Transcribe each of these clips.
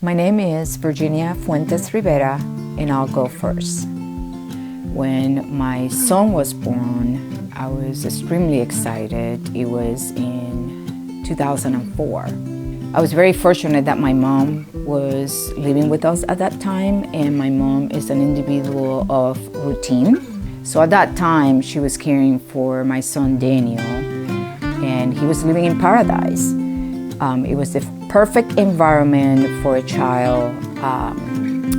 My name is Virginia Fuentes-Rivera, and I'll go first. When my son was born, I was extremely excited. It was in 2004. I was very fortunate that my mom was living with us at that time, and my mom is an individual of routine. So at that time, she was caring for my son Daniel, and he was living in paradise. It was the perfect environment for a child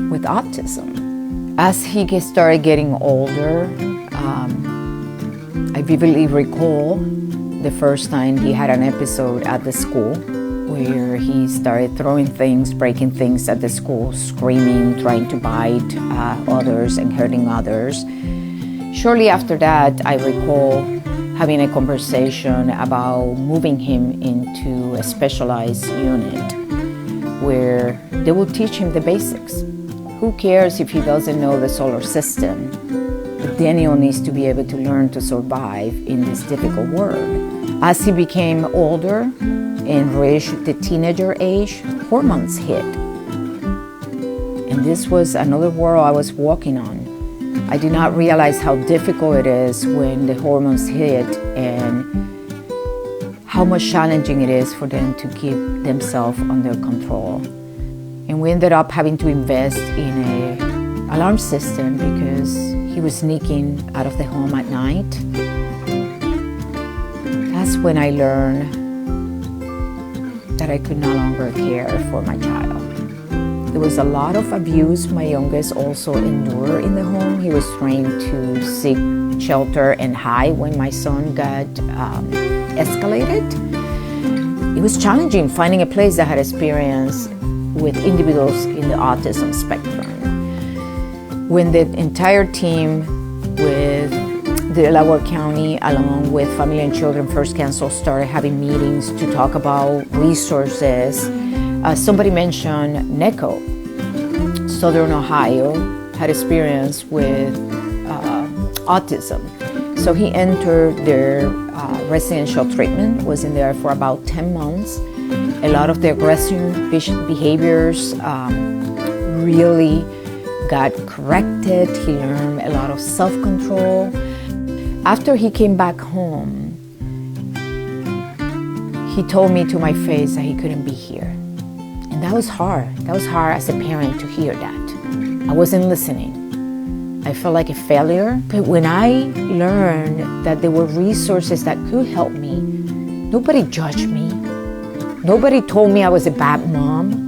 with autism. As he started getting older, I vividly recall the first time he had an episode at the school where he started throwing things, breaking things at the school, screaming, trying to bite others and hurting others. Shortly after that, I recall having a conversation about moving him into a specialized unit where they will teach him the basics. Who cares if he doesn't know the solar system? But Daniel needs to be able to learn to survive in this difficult world. As he became older and reached the teenager age, hormones hit. And this was another world I was walking on. I did not realize how difficult it is when the hormones hit and how much challenging it is for them to keep themselves under control. And we ended up having to invest in an alarm system because he was sneaking out of the home at night. That's when I learned that I could no longer care for my child. There was a lot of abuse my youngest also endured in the home. He was trained to seek shelter and hide when my son got escalated. It was challenging finding a place that had experience with individuals in the autism spectrum. When the entire team with the Delaware County, along with Family and Children First Council, started having meetings to talk about resources, somebody mentioned NECO. Southern Ohio had experience with autism. So he entered their residential treatment, was in there for about 10 months. A lot of the aggressive behaviors really got corrected. He learned a lot of self-control. After he came back home, he told me to my face that he couldn't be here. And that was hard. That was hard as a parent to hear that. I wasn't listening. I felt like a failure. But when I learned that there were resources that could help me, nobody judged me. Nobody told me I was a bad mom.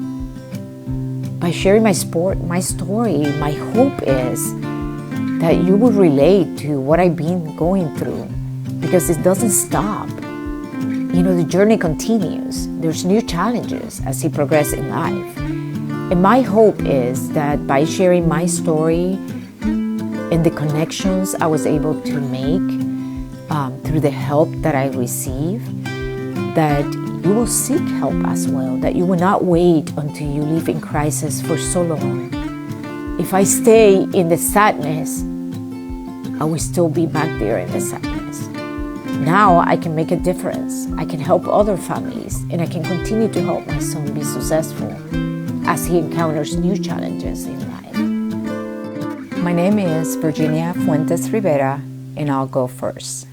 By sharing my story, my hope is that you will relate to what I've been going through, because it doesn't stop. You know, the journey continues. There's new challenges as he progresses in life. And my hope is that by sharing my story and the connections I was able to make through the help that I received, that you will seek help as well, that you will not wait until you live in crisis for so long. If I stay in the sadness, I will still be back there in the sadness. Now I can make a difference. I can help other families, and I can continue to help my son be successful as he encounters new challenges in life. My name is Virginia Fuentes-Rivera, and I'll go first.